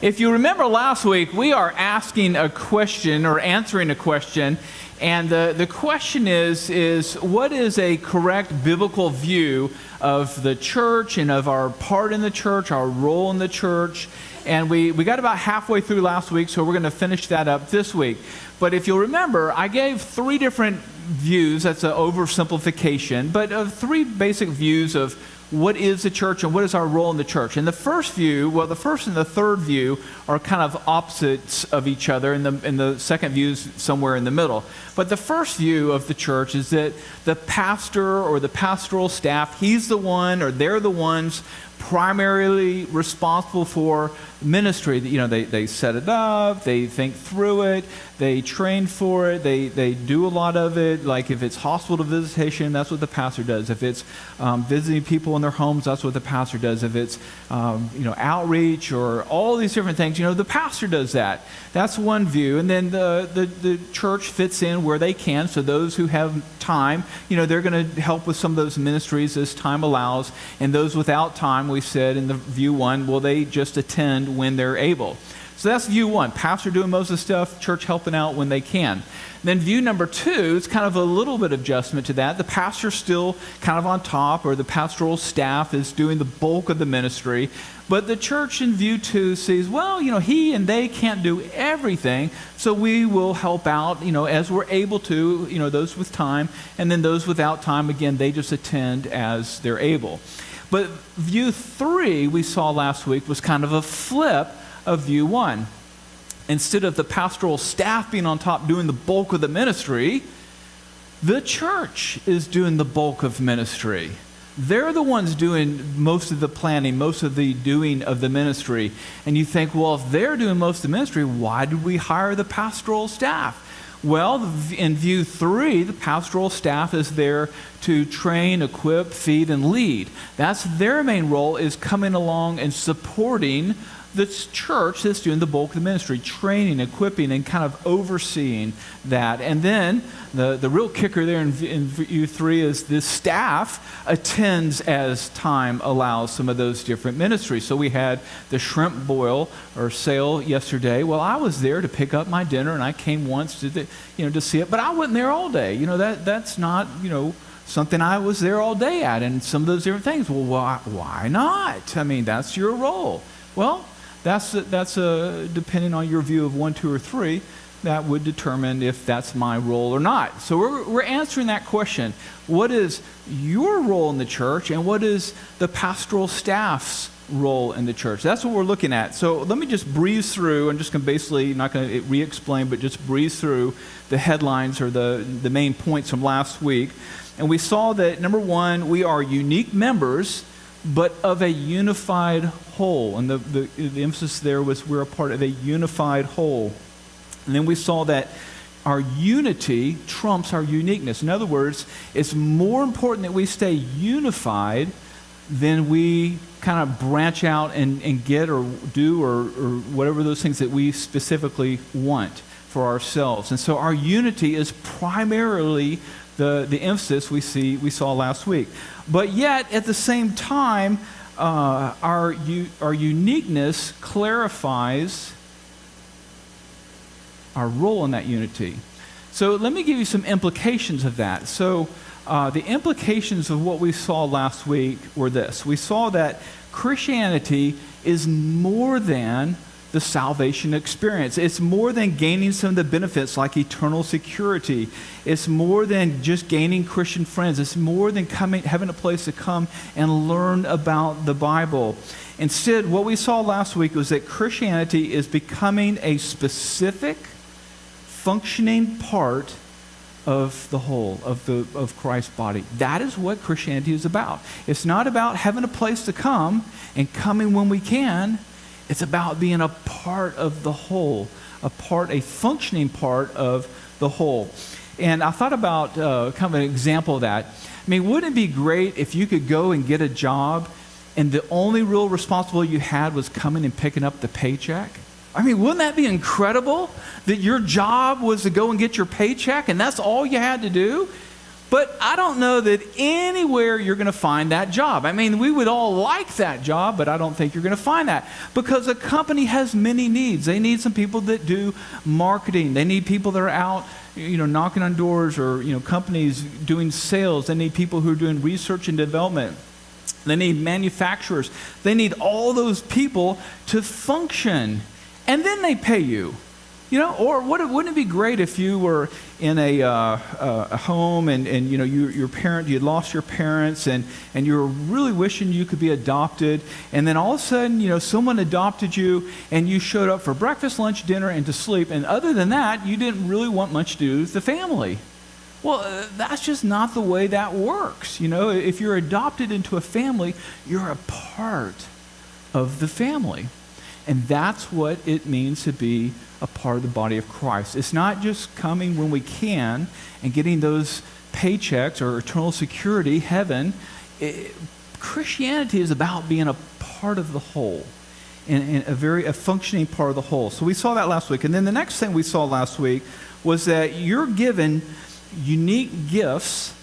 If you remember last week, we are asking a question or answering a question, and the question is what is a correct biblical view of the church and of our part in the church, our role in the church? And we got about halfway through last week, so we're going to finish that up this week. But if you'll remember, I gave three different views. That's an oversimplification, but of three basic views of what is the church and what is our role in the church. And the first view, well, the first and the third view are kind of opposites of each other, and the second view is somewhere in the middle. But the first view of the church is that the pastor or the pastoral staff, he's the one or they're the ones primarily responsible for ministry. You know, they set it up, they think through it, they train for it, they do a lot of it. Like if it's hospital visitation, that's what the pastor does. If it's visiting people in their homes, that's what the pastor does. If it's outreach or all these different things, the pastor does that. That's one view. And then the church fits in where they can. So those who have time, they're going to help with some of those ministries as time allows. And those without time, we said in the view one, well, they just attend when they're able. So that's view one. Pastor doing most of the stuff, church helping out when they can. Then view number two is kind of a little bit of adjustment to that. The pastor's still kind of on top, or the pastoral staff is doing the bulk of the ministry. But the church in view two sees, well, he and they can't do everything, so we will help out, as we're able to, those with time. And then those without time, again, they just attend as they're able. But view three we saw last week was kind of a flip of view one. Instead of the pastoral staff being on top doing the bulk of the ministry, the church is doing the bulk of ministry. They're the ones doing most of the planning, most of the doing of the ministry. And you think, well, if they're doing most of the ministry, why did we hire the pastoral staff? Well, in view three, the pastoral staff is there to train, equip, feed, and lead. That's their main role, is coming along and supporting the church that's doing the bulk of the ministry, training, equipping, and kind of overseeing that. And then the real kicker there in view three is the staff attends as time allows some of those different ministries. So we had the shrimp boil or sale yesterday. Well, I was there to pick up my dinner, and I came once to see it, but I wasn't there all day. That's not something I was there all day at, and some of those different things. Well, why not? I mean, that's your role. Well, that's depending on your view of 1, 2, or 3, that would determine if that's my role or not. So we're answering that question. What is your role in the church, and what is the pastoral staff's role in the church? That's what we're looking at. So let me just breeze through. I'm just going to basically, not going to re-explain, but just breeze through the headlines or the main points from last week. And we saw that, number one, we are unique members, but of a unified whole. And the emphasis there was we're a part of a unified whole. And then we saw that our unity trumps our uniqueness. In other words, it's more important that we stay unified than we kind of branch out and get or do or whatever those things that we specifically want for ourselves. And so our unity is primarily the emphasis we saw last week. But yet, at the same time, our uniqueness clarifies our role in that unity. So let me give you some implications of that. So the implications of what we saw last week were this. We saw that Christianity is more than the salvation experience. It's more than gaining some of the benefits like eternal security. It's more than just gaining Christian friends. It's more than having a place to come and learn about the Bible. Instead, what we saw last week was that Christianity is becoming a specific, functioning part of the whole, of Christ's body. That is what Christianity is about. It's not about having a place to come and coming when we can. It's about being a part of the whole, a functioning part of the whole. And I thought about kind of an example of that. I mean, wouldn't it be great if you could go and get a job and the only real responsibility you had was coming and picking up the paycheck? I mean, wouldn't that be incredible that your job was to go and get your paycheck and that's all you had to do? But I don't know that anywhere you're going to find that job. I mean, we would all like that job, but I don't think you're going to find that because a company has many needs. They need some people that do marketing. They need people that are out, knocking on doors, or, companies doing sales. They need people who are doing research and development. They need manufacturers. They need all those people to function. And then they pay you. Or wouldn't it be great if you were in a home and your parent, you had lost your parents and you were really wishing you could be adopted, and then all of a sudden, someone adopted you and you showed up for breakfast, lunch, dinner, and to sleep, and other than that, you didn't really want much to do with the family. Well, that's just not the way that works. If you're adopted into a family, you're a part of the family. And that's what it means to be a part of the body of Christ. It's not just coming when we can and getting those paychecks or eternal security, heaven. Christianity is about being a part of the whole, and a functioning part of the whole. So we saw that last week. And then the next thing we saw last week was that you're given unique gifts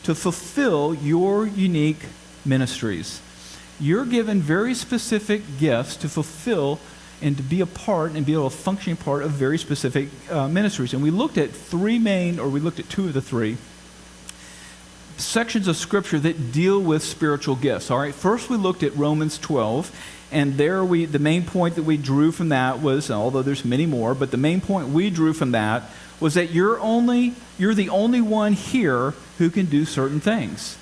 to fulfill your unique ministries. You're given very specific gifts to fulfill and to be a part and be able to function part of very specific ministries. And we looked at two of the three sections of Scripture that deal with spiritual gifts. All right, first we looked at Romans 12, and the main point that we drew from that was, although there's many more, but the main point we drew from that was that you're the only one here who can do certain things.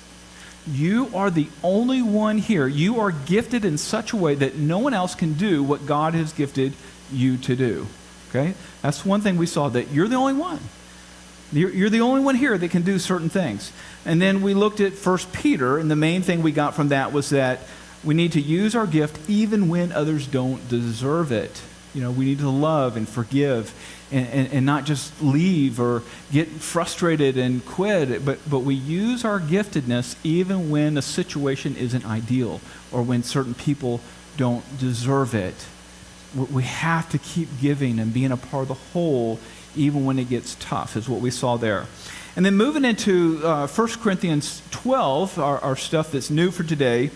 You are the only one here. You are gifted in such a way that no one else can do what God has gifted you to do. Okay? That's one thing we saw, that you're the only one. You're the only one here that can do certain things. And then we looked at 1 Peter, and the main thing we got from that was that we need to use our gift even when others don't deserve it. We need to love and forgive and not just leave or get frustrated and quit, but we use our giftedness even when a situation isn't ideal or when certain people don't deserve it. We have to keep giving and being a part of the whole even when it gets tough, is what we saw there. And then moving into 1 Corinthians 12, our stuff that's new for today,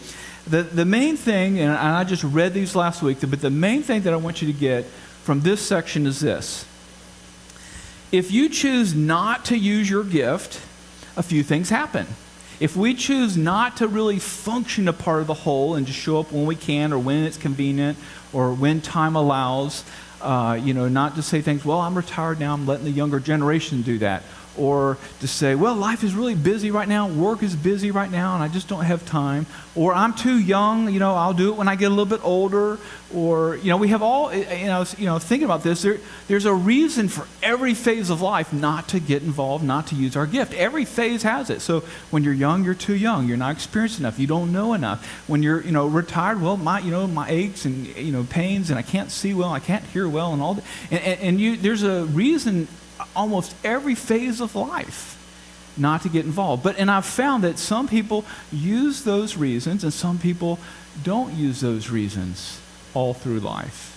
the main thing, and I just read these last week, but the main thing that I want you to get from this section is this. If you choose not to use your gift, a few things happen. If we choose not to really function a part of the whole and just show up when we can or when it's convenient or when time allows, not to say things, well, I'm retired now, I'm letting the younger generation do that. Or to say, well, life is really busy right now, work is busy right now, and I just don't have time. Or I'm too young, I'll do it when I get a little bit older. Or, we have all, thinking about this, there's a reason for every phase of life not to get involved, not to use our gift. Every phase has it. So when you're young, you're too young. You're not experienced enough. You don't know enough. When you're, retired, well, my aches and, pains, and I can't see well, I can't hear well, and all that. And there's a reason almost every phase of life not to get involved. And I've found that some people use those reasons and some people don't use those reasons all through life.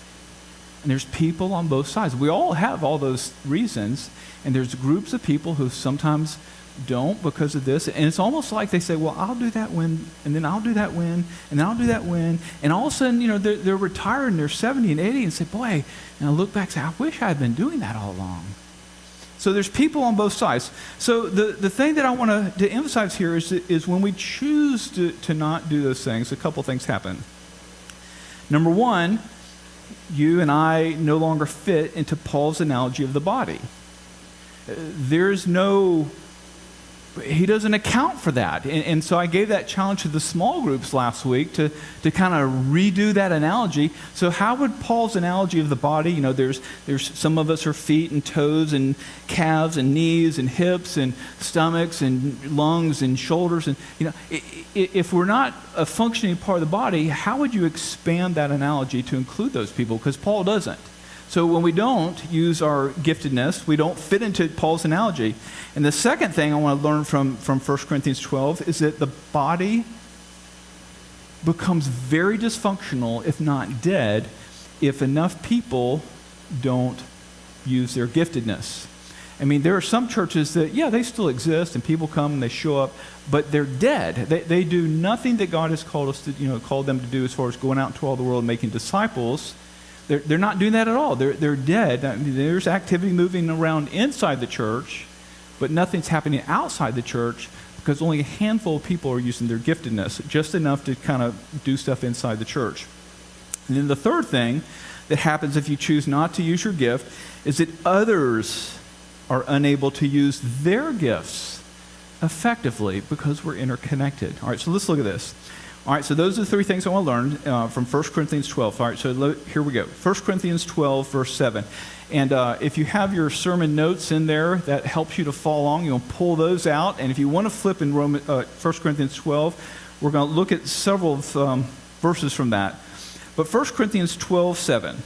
And there's people on both sides. We all have all those reasons, and there's groups of people who sometimes don't because of this. And it's almost like they say, well, I'll do that when, and then I'll do that when, and then I'll do that when. And all of a sudden, they're retired and they're 70 and 80 and say, boy, and I look back and say, I wish I had been doing that all along. So there's people on both sides. So the thing that I want to emphasize here is when we choose to not do those things, a couple things happen. Number one, you and I no longer fit into Paul's analogy of the body. He doesn't account for that. And so I gave that challenge to the small groups last week to kind of redo that analogy. So how would Paul's analogy of the body, there's some of us are feet and toes and calves and knees and hips and stomachs and lungs and shoulders. And, if we're not a functioning part of the body, how would you expand that analogy to include those people? Because Paul doesn't. So when we don't use our giftedness, we don't fit into Paul's analogy. And the second thing I want to learn from 1 Corinthians 12 is that the body becomes very dysfunctional, if not dead, if enough people don't use their giftedness. I mean, there are some churches that, yeah, they still exist and people come and they show up, but they're dead. They do nothing that God has called us to, called them to do as far as going out into all the world and making disciples. They're not doing that at all. They're dead. I mean, there's activity moving around inside the church, but nothing's happening outside the church because only a handful of people are using their giftedness, just enough to kind of do stuff inside the church. And then the third thing that happens if you choose not to use your gift is that others are unable to use their gifts effectively because we're interconnected. All right, so let's look at this. All right, so those are the three things I want to learn from 1 Corinthians 12. All right, so here we go. 1 Corinthians 12, verse 7. And if you have your sermon notes in there, that helps you to follow along. You'll pull those out. And if you want to flip in 1 Corinthians 12, we're going to look at several verses from that. But 1 Corinthians 12, 7.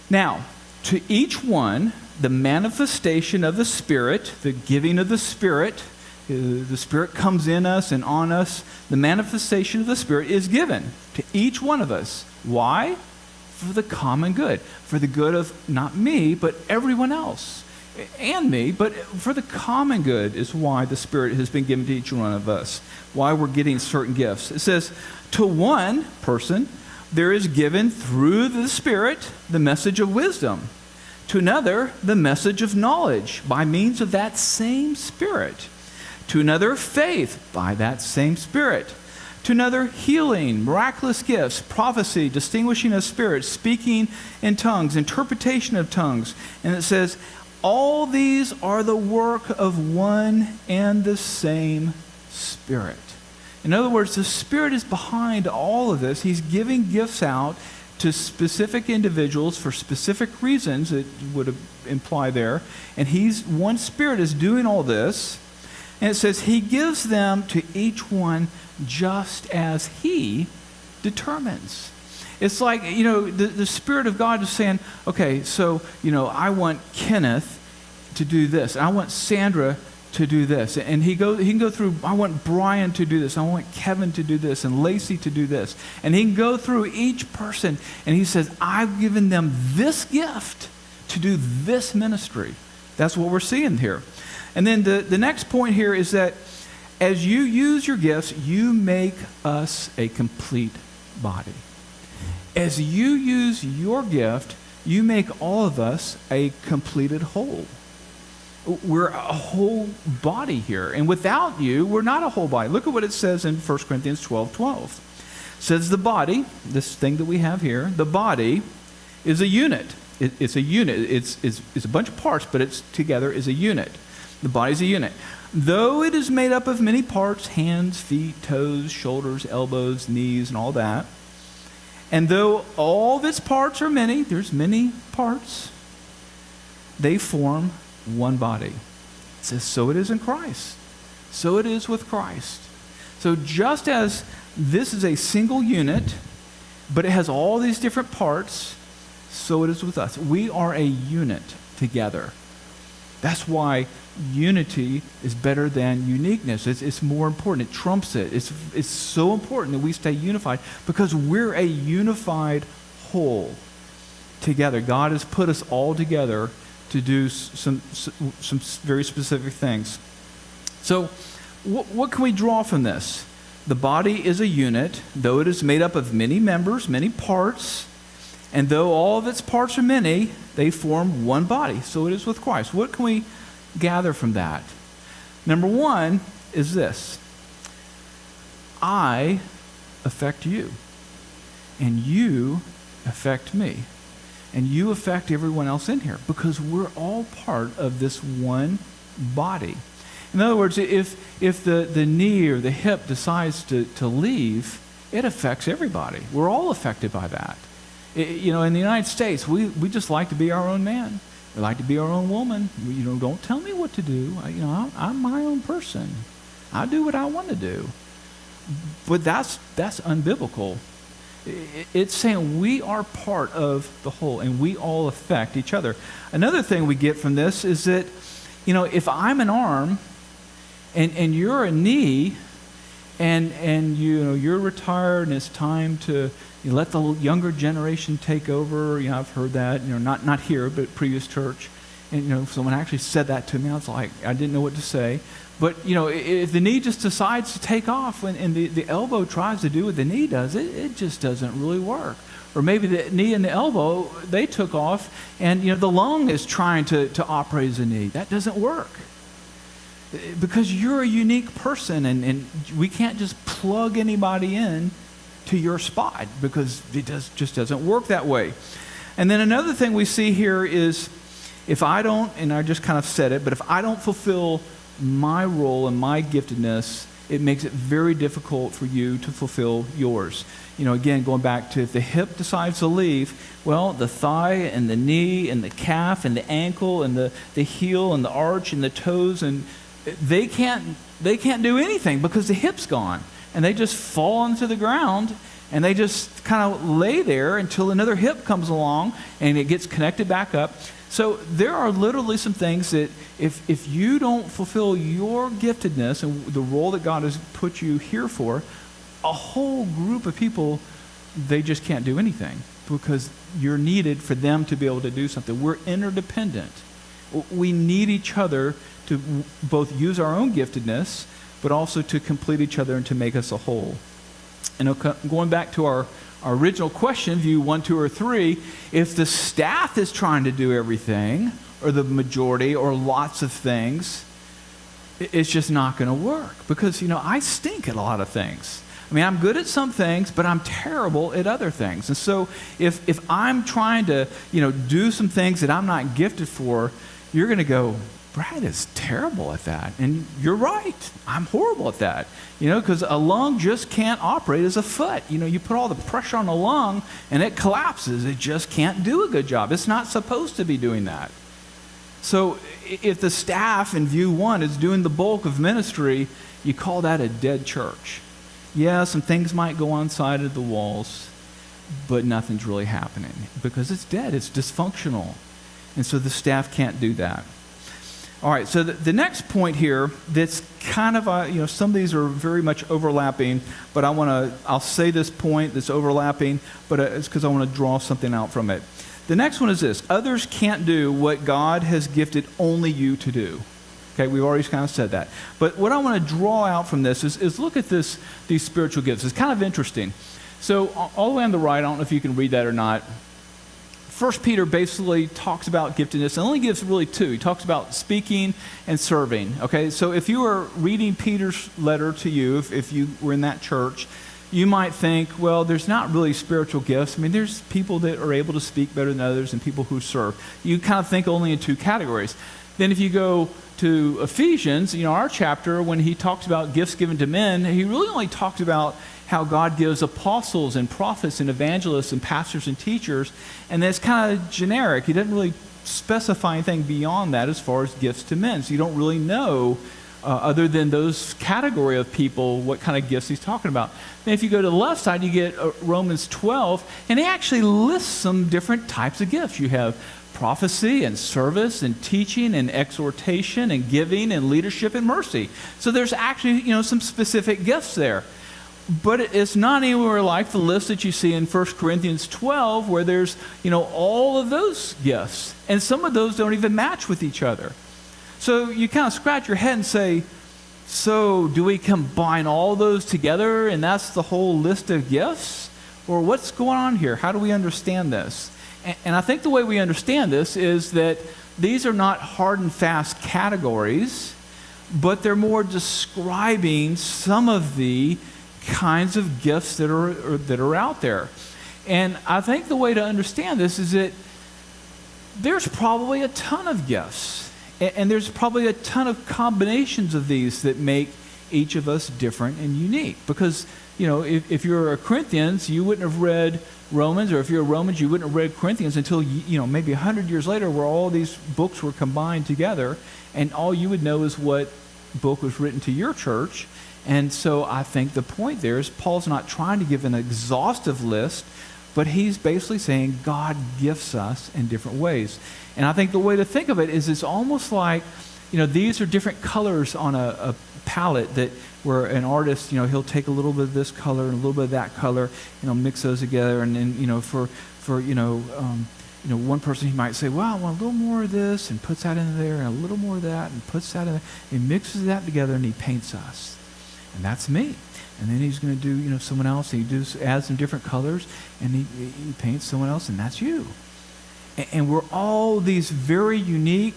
Now, to each one, the manifestation of the Spirit, the giving of the Spirit comes in us and on us. The manifestation of the Spirit is given to each one of us. Why? For the common good. For the good of not me, but everyone else. And me, but for the common good is why the Spirit has been given to each one of us. Why we're getting certain gifts. It says, to one person, there is given through the Spirit the message of wisdom. To another, the message of knowledge by means of that same Spirit. To another, faith by that same Spirit. To another, healing, miraculous gifts, prophecy, distinguishing of spirits, speaking in tongues, interpretation of tongues. And it says, all these are the work of one and the same Spirit. In other words, the Spirit is behind all of this. He's giving gifts out to specific individuals for specific reasons, it would imply there. And one Spirit is doing all this. And it says he gives them to each one just as he determines. It's like, the Spirit of God is saying, okay, so, I want Kenneth to do this. And I want Sandra to do this. And he can go through, I want Brian to do this. I want Kevin to do this and Lacey to do this. And he can go through each person and he says, I've given them this gift to do this ministry. That's what we're seeing here. And then the next point here is that as you use your gifts, you make us a complete body. As you use your gift, you make all of us a completed whole. We're a whole body here. And without you, we're not a whole body. Look at what it says in 1 Corinthians 12:12. It says the body, this thing that we have here, the body is a unit. It's a unit. It's a bunch of parts, but it's together is a unit. The body's a unit. Though it is made up of many parts, hands, feet, toes, shoulders, elbows, knees, and all that, and though all of its parts are many, there's many parts, they form one body. It says, so it is in Christ. So it is with Christ. So just as this is a single unit, but it has all these different parts, so it is with us. We are a unit together. That's why unity is better than uniqueness. It's more important. It trumps it. It's so important that we stay unified because we're a unified whole together. God has put us all together to do some very specific things. So what can we draw from this? The body is a unit, though it is made up of many members, many parts, and though all of its parts are many, they form one body. So it is with Christ. What can we gather from that? Number one is this. I affect you, and you affect me, and you affect everyone else in here because we're all part of this one body. In other words, if the knee or the hip decides to leave, it affects everybody. We're all affected by that. In the United States, we just like to be our own man. We like to be our own woman. Don't tell me what to do. I'm my own person. I do what I want to do. But that's unbiblical. It's saying we are part of the whole, and we all affect each other. Another thing we get from this is that, if I'm an arm, and you're a knee, and you're retired, and it's time to let the younger generation take over. I've heard that. Not here, but previous church. And, someone actually said that to me. I was like, I didn't know what to say. But, if the knee just decides to take off and the elbow tries to do what the knee does, it just doesn't really work. Or maybe the knee and the elbow, they took off, and, the lung is trying to operate as a knee. That doesn't work. Because you're a unique person, and we can't just plug anybody in to your spot, because it just doesn't work that way. And then another thing we see here is, if I don't, and I just kind of said it, but if I don't fulfill my role and my giftedness, it makes it very difficult for you to fulfill yours. Again, going back to if the hip decides to leave, well, the thigh and the knee and the calf and the ankle and the heel and the arch and the toes, and they can't do anything because the hip's gone. And they just fall onto the ground, and they just kind of lay there until another hip comes along and it gets connected back up. So there are literally some things that if you don't fulfill your giftedness and the role that God has put you here for, a whole group of people, they just can't do anything because you're needed for them to be able to do something. We're interdependent. We need each other to both use our own giftedness, but also to complete each other and to make us a whole. And going back to our original question, view 1, 2, or 3, if the staff is trying to do everything, or the majority, or lots of things, it's just not going to work. Because, I stink at a lot of things. I mean, I'm good at some things, but I'm terrible at other things. And so if I'm trying to, do some things that I'm not gifted for, you're going to go, Brad is terrible at that. And you're right. I'm horrible at that. Because a lung just can't operate as a foot. You put all the pressure on a lung and it collapses. It just can't do a good job. It's not supposed to be doing that. So if the staff in view 1 is doing the bulk of ministry, you call that a dead church. Yeah, some things might go on side of the walls, but nothing's really happening because it's dead. It's dysfunctional. And so the staff can't do that. All right, so the next point here that's kind of, some of these are very much overlapping, but I'll say this point that's overlapping, but it's because I want to draw something out from it. The next one is this: others can't do what God has gifted only you to do. Okay, we've already kind of said that. But what I want to draw out from this is look at these spiritual gifts. It's kind of interesting. So all the way on the right, I don't know if you can read that or not. 1 Peter basically talks about giftedness and only gives really 2. He talks about speaking and serving. Okay, so if you were reading Peter's letter to you, if you were in that church, you might think, well, there's not really spiritual gifts. I mean, there's people that are able to speak better than others and people who serve. You kind of think only in 2 categories. Then if you go to Ephesians, our chapter, when he talks about gifts given to men, he really only talks about how God gives apostles and prophets and evangelists and pastors and teachers, and that's kind of generic. He doesn't really specify anything beyond that as far as gifts to men. So you don't really know, other than those category of people, what kind of gifts he's talking about. Then if you go to the left side, you get Romans 12, and he actually lists some different types of gifts. You have prophecy and service and teaching and exhortation and giving and leadership and mercy. So there's actually, some specific gifts there. But it's not anywhere like the list that you see in 1 Corinthians 12 where there's, all of those gifts. And some of those don't even match with each other. So you kind of scratch your head and say, so do we combine all those together and that's the whole list of gifts? Or what's going on here? How do we understand this? And I think the way we understand this is that these are not hard and fast categories, but they're more describing some of the kinds of gifts that are out there. And I think the way to understand this is that there's probably a ton of gifts, and there's probably a ton of combinations of these that make each of us different and unique. Because, if you're a Corinthians, you wouldn't have read Romans, or if you're a Romans, you wouldn't have read Corinthians until, maybe 100 years later where all these books were combined together, and all you would know is what book was written to your church. And so I think the point there is Paul's not trying to give an exhaustive list, but he's basically saying God gifts us in different ways. And I think the way to think of it is it's almost like, these are different colors on a palette that where an artist, he'll take a little bit of this color and a little bit of that color, mix those together. And then, for one person, he might say, well, I want a little more of this, and puts that in there, and a little more of that, and puts that in there. He mixes that together, and he paints us. And that's me. And then he's going to do, someone else. He adds some different colors, and he paints someone else, and that's you. And we're all these very unique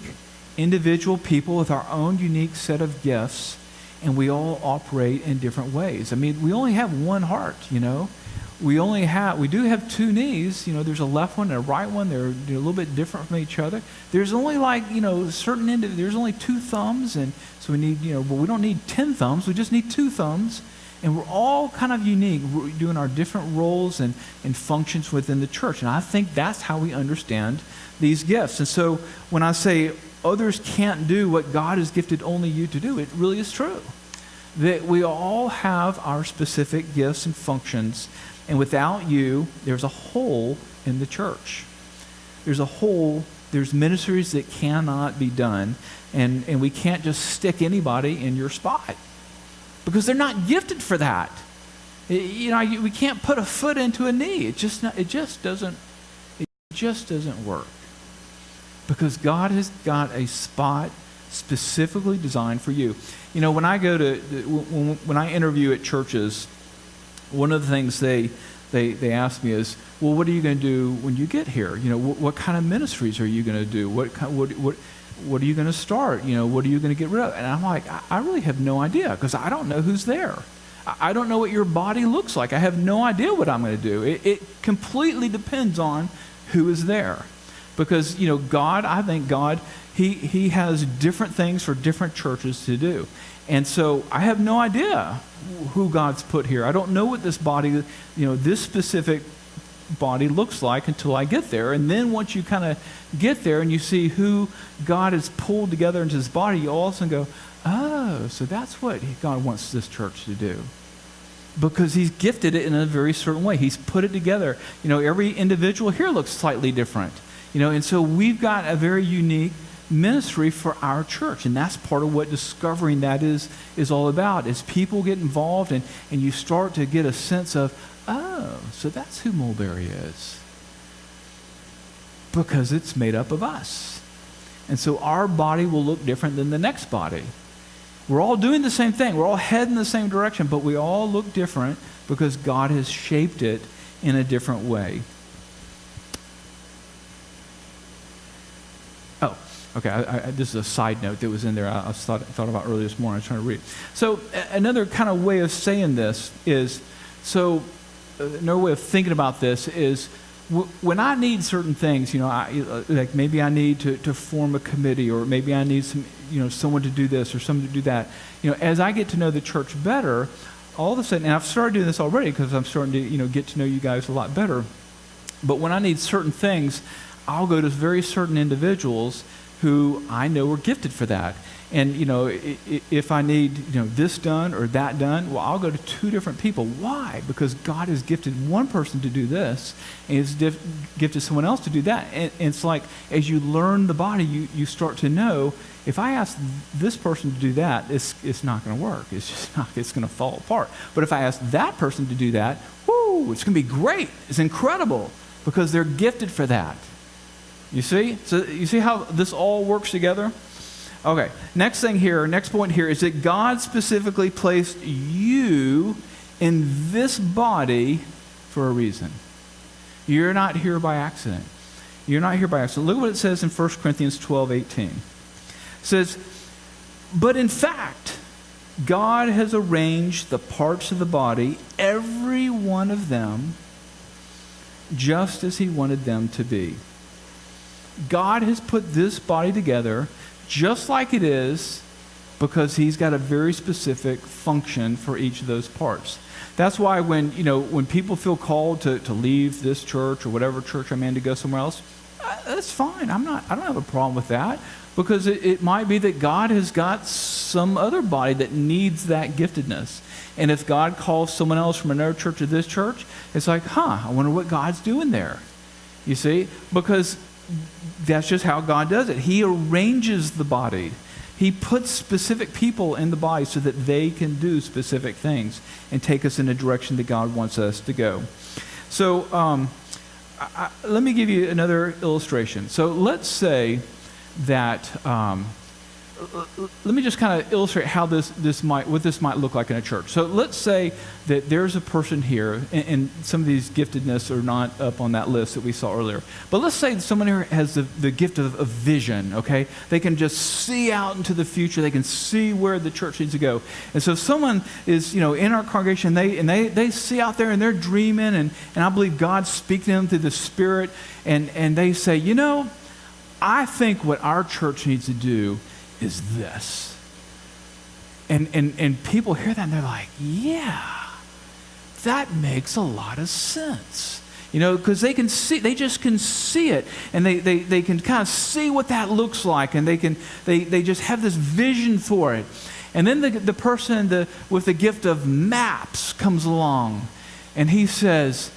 individual people with our own unique set of gifts, and we all operate in different ways. I mean, we only have one heart, We do have two knees. There's a left one and a right one. They're a little bit different from each other. There's only there's only two thumbs, and so we need, but we don't need 10 thumbs. We just need two thumbs. And we're all kind of unique. We're doing our different roles and functions within the church. And I think that's how we understand these gifts. And so when I say others can't do what God has gifted only you to do, it really is true. That we all have our specific gifts and functions. And without you, there's a hole in the church. There's ministries that cannot be done. And we can't just stick anybody in your spot. Because they're not gifted for that. We can't put a foot into a knee. It just doesn't work. Because God has got a spot specifically designed for you. When I go to when I interview at churches, one of the things they ask me is, well, what are you going to do when you get here? What kind of ministries are you going to do? What are you going to start? What are you going to get rid of? And I'm like, I really have no idea, because I don't know who's there. I don't know what your body looks like. I have no idea what I'm going to do. It completely depends on who is there. Because, God, I think God, He has different things for different churches to do. And so I have no idea who God's put here. I don't know what this body, this specific body looks like until I get there. And then once you kind of get there and you see who God has pulled together into His body, you all of a sudden go, oh, so that's what God wants this church to do. Because He's gifted it in a very certain way. He's put it together. Every individual here looks slightly different. And so we've got a very unique ministry for our church. And that's part of what discovering that is all about. As people get involved and you start to get a sense of, oh, so that's who Mulberry is. Because it's made up of us. And so our body will look different than the next body. We're all doing the same thing. We're all heading the same direction, but we all look different because God has shaped it in a different way. Oh, okay. This is a side note that was in there I thought about earlier this morning. I was trying to read it. So another kind of way of saying this is, another way of thinking about this is, when I need certain things, like maybe I need to form a committee, or maybe I need someone to do this or someone to do that. As I get to know the church better, all of a sudden, and I've started doing this already because I'm starting to get to know you guys a lot better. But when I need certain things, I'll go to very certain individuals who I know are gifted for that. And, if I need, this done or that done, well, I'll go to two different people. Why? Because God has gifted one person to do this, and He's gifted someone else to do that. And it's like, as you learn the body, you start to know, if I ask this person to do that, it's not going to work. It's just not, it's going to fall apart. But if I ask that person to do that, whoo, it's going to be great. It's incredible, because they're gifted for that. You see? So you see how this all works together? Okay, next point here is that God specifically placed you in this body for a reason. You're not here by accident. You're not here by accident. Look at what it says in 1 Corinthians 12:18. It says, but in fact, God has arranged the parts of the body, every one of them, just as He wanted them to be. God has put this body together just like it is, because He's got a very specific function for each of those parts. That's why when people feel called to leave this church or whatever church I'm in to go somewhere else, that's fine. I don't have a problem with that, because it might be that God has got some other body that needs that giftedness. And if God calls someone else from another church to this church, it's like, I wonder what God's doing there. You see? Because that's just how God does it. He arranges the body. He puts specific people in the body so that they can do specific things and take us in a direction that God wants us to go. So let me give you another illustration. So let's say that, let me just kind of illustrate how what this might look like in a church. So let's say that there's a person here, and some of these giftedness are not up on that list that we saw earlier. But let's say someone here has the gift of vision, okay? They can just see out into the future. They can see where the church needs to go. And so if someone is, in our congregation, they see out there and they're dreaming, and I believe God's speaking to them through the Spirit, and they say, I think what our church needs to do is this. And people hear that and they're like, yeah, that makes a lot of sense. Because they just can see it, and they can kind of see what that looks like, and they just have this vision for it. And then the person with the gift of maps comes along, and he says,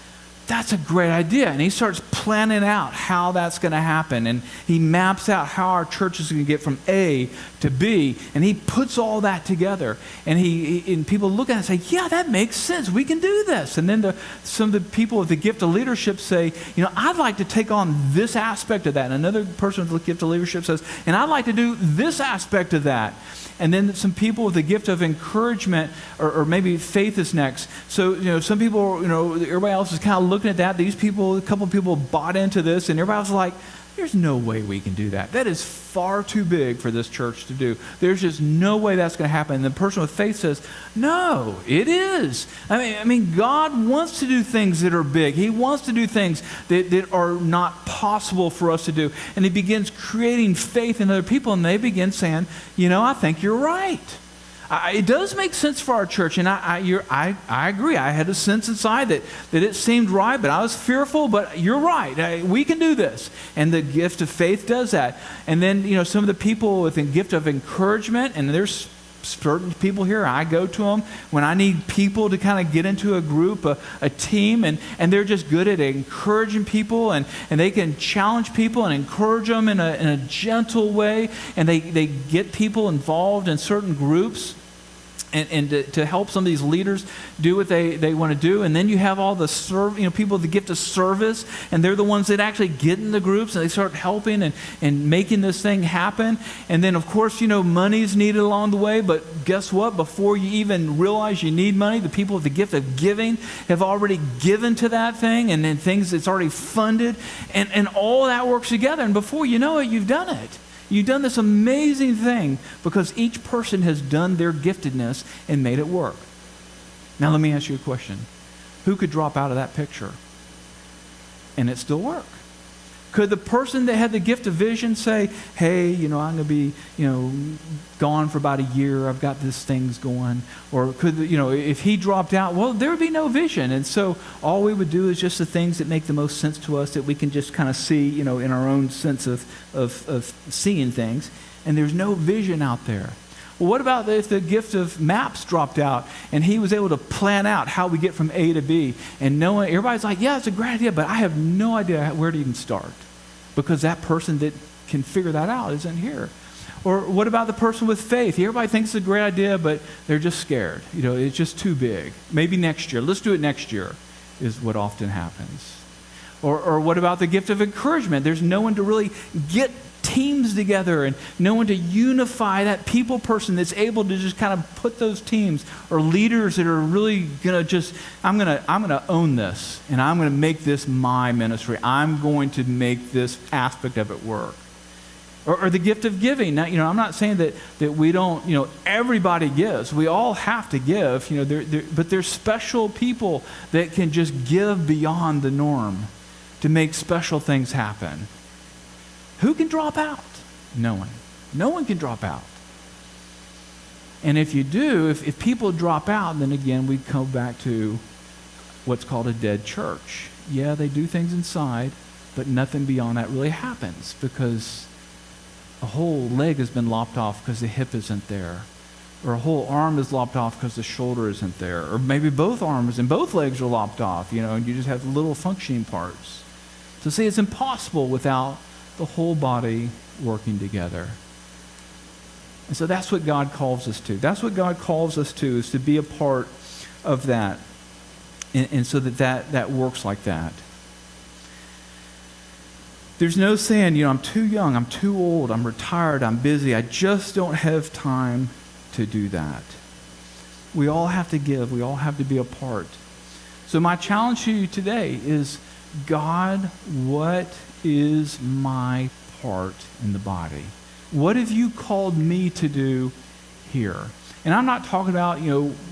that's a great idea. And he starts planning out how that's going to happen. And he maps out how our church is going to get from A to B. And he puts all that together. And people look at it and say, yeah, that makes sense. We can do this. And then some of the people with the gift of leadership say, I'd like to take on this aspect of that. And another person with the gift of leadership says, and I'd like to do this aspect of that. And then some people with the gift of encouragement, or maybe faith is next. So, some people, everybody else is kind of looking at that. A couple of people bought into this, and everybody was like, there's no way we can do that. That is far too big for this church to do. There's just no way that's going to happen. And the person with faith says, no, it is. I mean, God wants to do things that are big. He wants to do things that are not possible for us to do. And he begins creating faith in other people, and they begin saying, I think you're right. It does make sense for our church, and I agree. I had a sense inside that it seemed right, but I was fearful, but you're right. We can do this. And the gift of faith does that. And then, some of the people with the gift of encouragement, and there's certain people here, I go to them when I need people to kind of get into a group, a team, and they're just good at encouraging people, and they can challenge people and encourage them in a gentle way, and they get people involved in certain groups. And to help some of these leaders do what they want to do. And then you have all the people with the gift of service, and they're the ones that actually get in the groups, and they start helping and making this thing happen. And then, of course, money's needed along the way, but guess what? Before you even realize you need money, the people with the gift of giving have already given to that thing, and then it's already funded, and all that works together. And before you know it, you've done it. You've done this amazing thing because each person has done their giftedness and made it work. Now let me ask you a question. Who could drop out of that picture and it still work? Could the person that had the gift of vision say, hey, I'm going to be, gone for about a year. I've got these things going. Or could, if he dropped out, well, there would be no vision. And so all we would do is just the things that make the most sense to us, that we can just kind of see, in our own sense of seeing things. And there's no vision out there. Well, what about if the gift of maps dropped out and he was able to plan out how we get from A to B, and everybody's like, yeah, it's a great idea, but I have no idea where to even start because that person that can figure that out isn't here. Or what about the person with faith? Everybody thinks it's a great idea, but they're just scared. It's just too big. Maybe next year. Let's do it next year is what often happens. Or what about the gift of encouragement? There's no one to really get teams together and no one to unify that people person that's able to just kind of put those teams, or leaders that are really going to just, I'm going to own this, and I'm going to make this my ministry. I'm going to make this aspect of it work. Or the gift of giving. Now, I'm not saying that we don't, everybody gives. We all have to give, but there's special people that can just give beyond the norm to make special things happen. Who can drop out? No one. No one can drop out. And if you do, if people drop out, then again, we come back to what's called a dead church. Yeah, they do things inside, but nothing beyond that really happens because a whole leg has been lopped off because the hip isn't there. Or a whole arm is lopped off because the shoulder isn't there. Or maybe both arms and both legs are lopped off, and you just have little functioning parts. So see, it's impossible without the whole body working together. And so that's what God calls us to. That's what God calls us to, is to be a part of that. And so that works like that. There's no saying, I'm too young, I'm too old, I'm retired, I'm busy. I just don't have time to do that. We all have to give. We all have to be a part. So my challenge to you today is, God, what is my part in the body? What have you called me to do here? And I'm not talking about,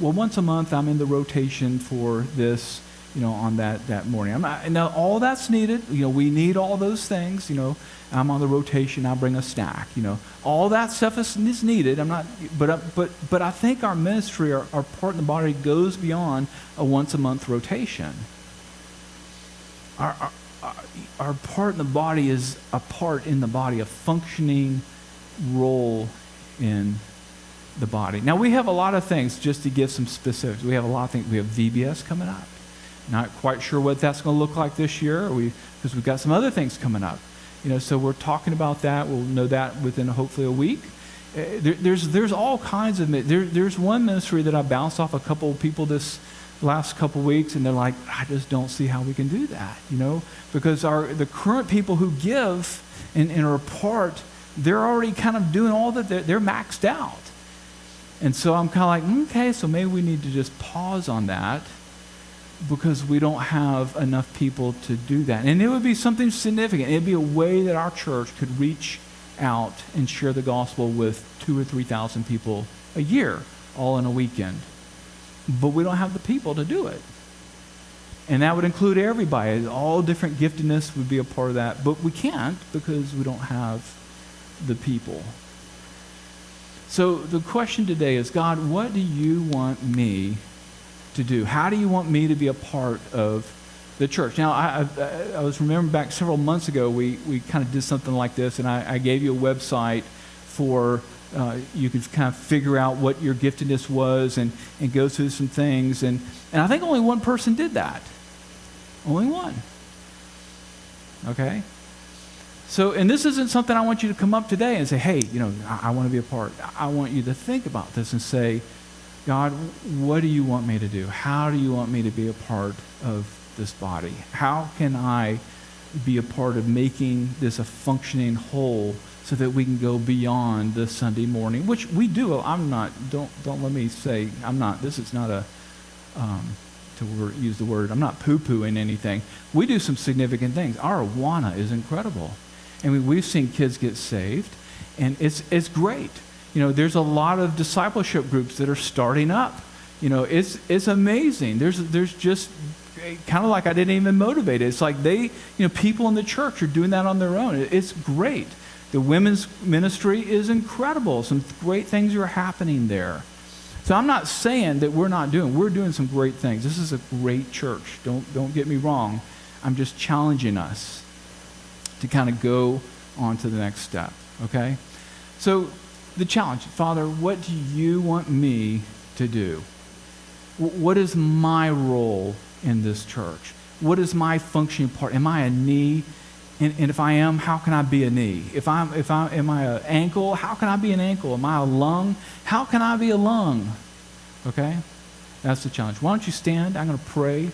once a month I'm in the rotation for this, on that morning. I'm not, now all that's needed. We need all those things. I'm on the rotation. I bring a snack. All that stuff is needed. I'm not, but I think our ministry, our part in the body, goes beyond a once a month rotation. Our part in the body is a part in the body, a functioning role in the body. Now we have a lot of things. Just to give some specifics, we have a lot of things. We have VBS coming up. Not quite sure what that's going to look like this year, because we've got some other things coming up. So we're talking about that. We'll know that within hopefully a week. There's all kinds of. There's one ministry that I bounced off a couple of people this last couple of weeks, and they're like, I just don't see how we can do that. Because the current people who give and are a part, they're already kind of doing all that. They're maxed out. And so I'm kind of like, okay, so maybe we need to just pause on that, because we don't have enough people to do that. And it would be something significant. It would be a way that our church could reach out and share the gospel with 2,000 or 3,000 people a year, all in a weekend. But we don't have the people to do it. And that would include everybody. All different giftedness would be a part of that. But we can't, because we don't have the people. So the question today is, God, what do you want me to do? How do you want me to be a part of the church? Now, I was remembering back several months ago, we kind of did something like this, and I gave you a website for you could kind of figure out what your giftedness was and go through some things. And I think only one person did that. Only one. Okay? So, and this isn't something I want you to come up today and say, hey, I want to be a part. I want you to think about this and say, God, what do you want me to do? How do you want me to be a part of this body? How can I be a part of making this a functioning whole so that we can go beyond the Sunday morning, which we do. I'm not, don't let me say, I'm not, this is not a, use the word, I'm not poo-pooing anything. We do some significant things. Our Awana is incredible. And we've seen kids get saved, and it's great. There's a lot of discipleship groups that are starting up. It's amazing. There's just kind of like I didn't even motivate it. It's like people in the church are doing that on their own. It's great. The women's ministry is incredible. Some great things are happening there. So I'm not saying that we're doing some great things. This is a great church. Don't get me wrong. I'm just challenging us to kind of go on to the next step. Okay? So the challenge, Father, what do you want me to do? What is my role in this church? What is my functioning part? Am I a knee? And if I am, how can I be a knee? Am I an ankle? How can I be an ankle? Am I a lung? How can I be a lung? Okay? That's the challenge. Why don't you stand? I'm going to pray.